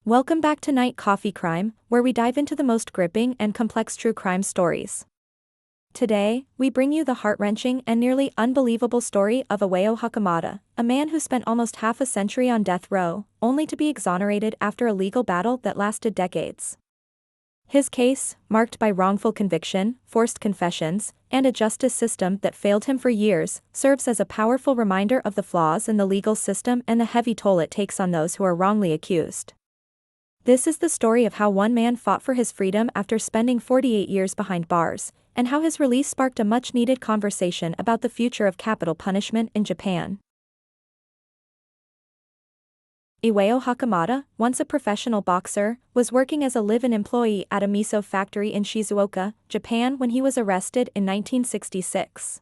Welcome back to Night Coffee Crime, where we dive into the most gripping and complex true crime stories. Today, we bring you the heart-wrenching and nearly unbelievable story of Iwao Hakamata, a man who spent almost half a century on death row, only to be exonerated after a legal battle that lasted decades. His case, marked by wrongful conviction, forced confessions, and a justice system that failed him for years, serves as a powerful reminder of the flaws in the legal system and the heavy toll it takes on those who are wrongly accused. This is the story of how one man fought for his freedom after spending 48 years behind bars, and how his release sparked a much-needed conversation about the future of capital punishment in Japan. Iwao Hakamata, once a professional boxer, was working as a live-in employee at a miso factory in Shizuoka, Japan when he was arrested in 1966.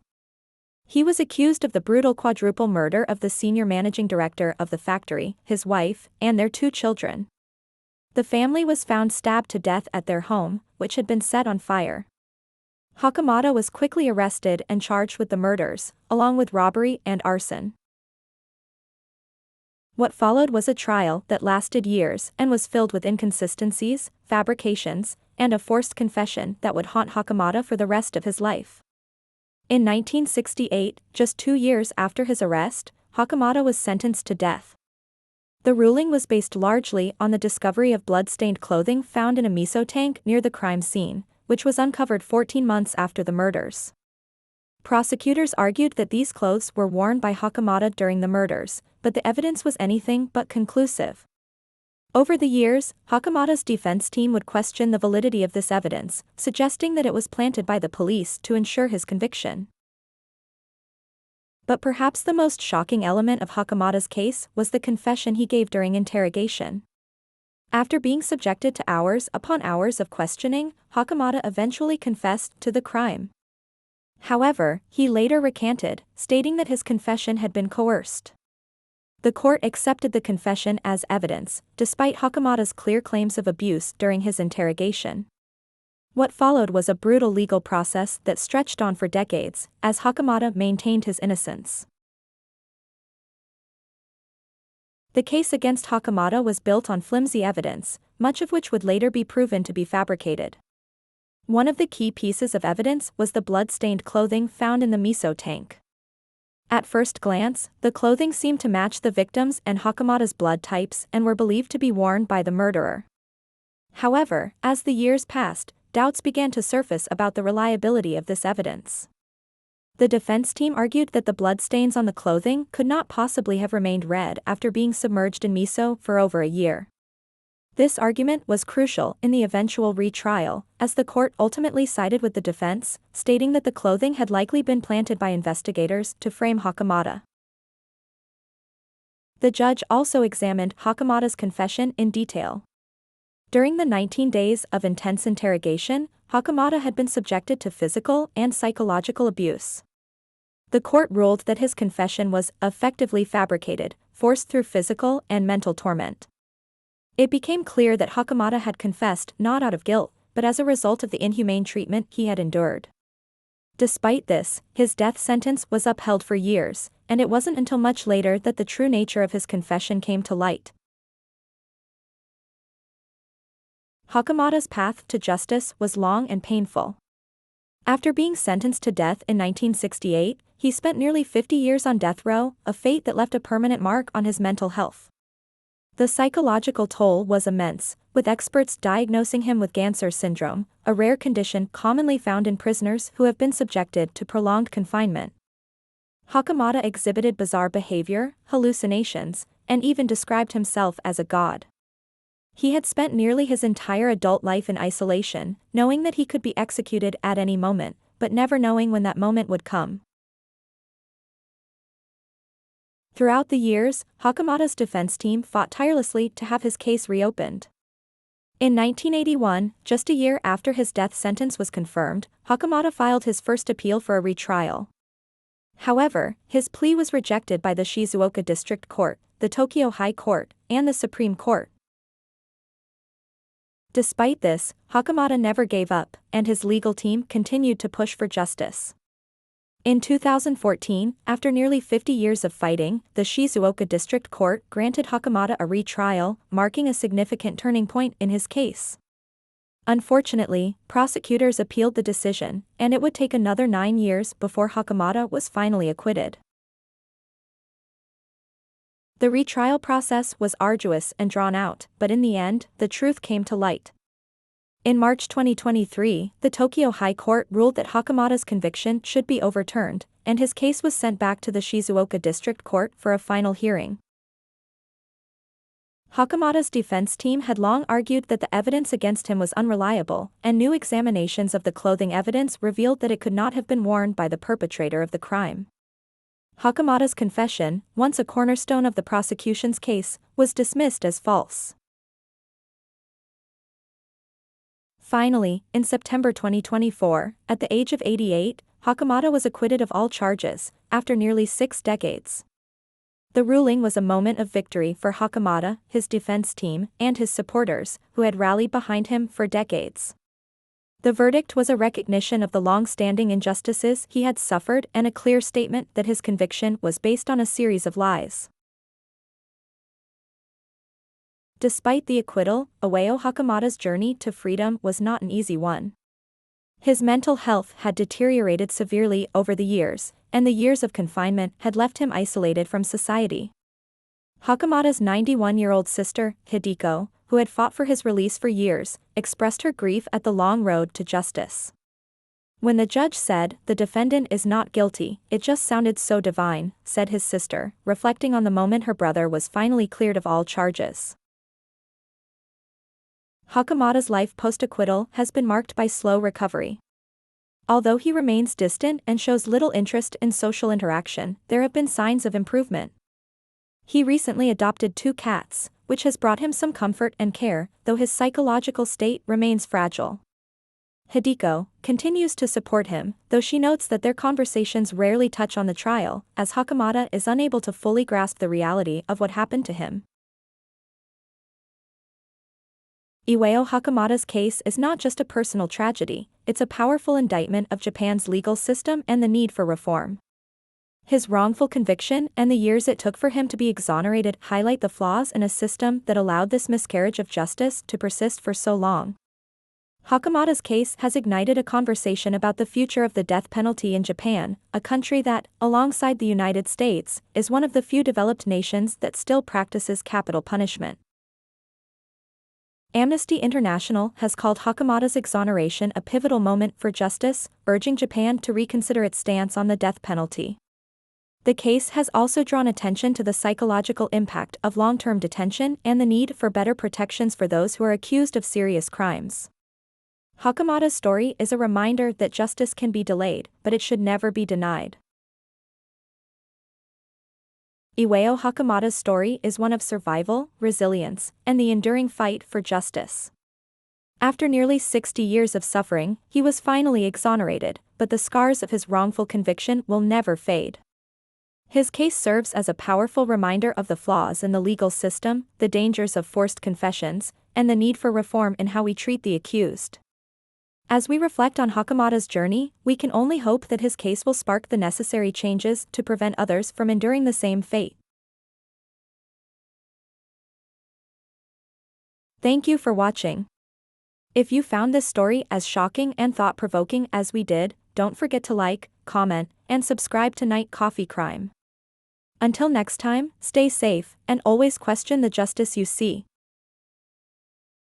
He was accused of the brutal quadruple murder of the senior managing director of the factory, his wife, and their 2 children. The family was found stabbed to death at their home, which had been set on fire. Hakamata was quickly arrested and charged with the murders, along with robbery and arson. What followed was a trial that lasted years and was filled with inconsistencies, fabrications, and a forced confession that would haunt Hakamata for the rest of his life. In 1968, just 2 years after his arrest, Hakamata was sentenced to death. The ruling was based largely on the discovery of blood-stained clothing found in a miso tank near the crime scene, which was uncovered 14 months after the murders. Prosecutors argued that these clothes were worn by Hakamata during the murders, but the evidence was anything but conclusive. Over the years, Hakamata's defense team would question the validity of this evidence, suggesting that it was planted by the police to ensure his conviction. But perhaps the most shocking element of Hakamata's case was the confession he gave during interrogation. After being subjected to hours upon hours of questioning, Hakamata eventually confessed to the crime. However, he later recanted, stating that his confession had been coerced. The court accepted the confession as evidence, despite Hakamata's clear claims of abuse during his interrogation. What followed was a brutal legal process that stretched on for decades, as Hakamata maintained his innocence. The case against Hakamata was built on flimsy evidence, much of which would later be proven to be fabricated. One of the key pieces of evidence was the blood-stained clothing found in the miso tank. At first glance, the clothing seemed to match the victim's and Hakamata's blood types and were believed to be worn by the murderer. However, as the years passed, doubts began to surface about the reliability of this evidence. The defense team argued that the bloodstains on the clothing could not possibly have remained red after being submerged in miso for over a year. This argument was crucial in the eventual retrial, as the court ultimately sided with the defense, stating that the clothing had likely been planted by investigators to frame Hakamata. The judge also examined Hakamata's confession in detail. During the 19 days of intense interrogation, Hakamata had been subjected to physical and psychological abuse. The court ruled that his confession was effectively fabricated, forced through physical and mental torment. It became clear that Hakamata had confessed not out of guilt, but as a result of the inhumane treatment he had endured. Despite this, his death sentence was upheld for years, and it wasn't until much later that the true nature of his confession came to light. Hakamata's path to justice was long and painful. After being sentenced to death in 1968, he spent nearly 50 years on death row, a fate that left a permanent mark on his mental health. The psychological toll was immense, with experts diagnosing him with Ganser syndrome, a rare condition commonly found in prisoners who have been subjected to prolonged confinement. Hakamata exhibited bizarre behavior, hallucinations, and even described himself as a god. He had spent nearly his entire adult life in isolation, knowing that he could be executed at any moment, but never knowing when that moment would come. Throughout the years, Hakamata's defense team fought tirelessly to have his case reopened. In 1981, just a year after his death sentence was confirmed, Hakamata filed his first appeal for a retrial. However, his plea was rejected by the Shizuoka District Court, the Tokyo High Court, and the Supreme Court. Despite this, Hakamata never gave up, and his legal team continued to push for justice. In 2014, after nearly 50 years of fighting, the Shizuoka District Court granted Hakamata a retrial, marking a significant turning point in his case. Unfortunately, prosecutors appealed the decision, and it would take another 9 years before Hakamata was finally acquitted. The retrial process was arduous and drawn out, but in the end, the truth came to light. In March 2023, the Tokyo High Court ruled that Hakamata's conviction should be overturned, and his case was sent back to the Shizuoka District Court for a final hearing. Hakamata's defense team had long argued that the evidence against him was unreliable, and new examinations of the clothing evidence revealed that it could not have been worn by the perpetrator of the crime. Hakamata's confession, once a cornerstone of the prosecution's case, was dismissed as false. Finally, in September 2024, at the age of 88, Hakamata was acquitted of all charges, after nearly 6 decades. The ruling was a moment of victory for Hakamata, his defense team, and his supporters, who had rallied behind him for decades. The verdict was a recognition of the long-standing injustices he had suffered and a clear statement that his conviction was based on a series of lies. Despite the acquittal, Iwao Hakamata's journey to freedom was not an easy one. His mental health had deteriorated severely over the years, and the years of confinement had left him isolated from society. Hakamata's 91-year-old sister, Hideko, who had fought for his release for years, expressed her grief at the long road to justice. When the judge said, "The defendant is not guilty," it just sounded so divine, said his sister, reflecting on the moment her brother was finally cleared of all charges. Hakamata's life post-acquittal has been marked by slow recovery. Although he remains distant and shows little interest in social interaction, there have been signs of improvement. He recently adopted 2 cats, which has brought him some comfort and care, though his psychological state remains fragile. Hideko continues to support him, though she notes that their conversations rarely touch on the trial, as Hakamata is unable to fully grasp the reality of what happened to him. Iwao Hakamata's case is not just a personal tragedy, it's a powerful indictment of Japan's legal system and the need for reform. His wrongful conviction and the years it took for him to be exonerated highlight the flaws in a system that allowed this miscarriage of justice to persist for so long. Hakamata's case has ignited a conversation about the future of the death penalty in Japan, a country that, alongside the United States, is one of the few developed nations that still practices capital punishment. Amnesty International has called Hakamata's exoneration a pivotal moment for justice, urging Japan to reconsider its stance on the death penalty. The case has also drawn attention to the psychological impact of long-term detention and the need for better protections for those who are accused of serious crimes. Hakamata's story is a reminder that justice can be delayed, but it should never be denied. Iwao Hakamata's story is one of survival, resilience, and the enduring fight for justice. After nearly 60 years of suffering, he was finally exonerated, but the scars of his wrongful conviction will never fade. His case serves as a powerful reminder of the flaws in the legal system, the dangers of forced confessions, and the need for reform in how we treat the accused. As we reflect on Hakamata's journey, we can only hope that his case will spark the necessary changes to prevent others from enduring the same fate. Thank you for watching. If you found this story as shocking and thought-provoking as we did, don't forget to like, comment, and subscribe to Night Coffee Crime. Until next time, stay safe, and always question the justice you see.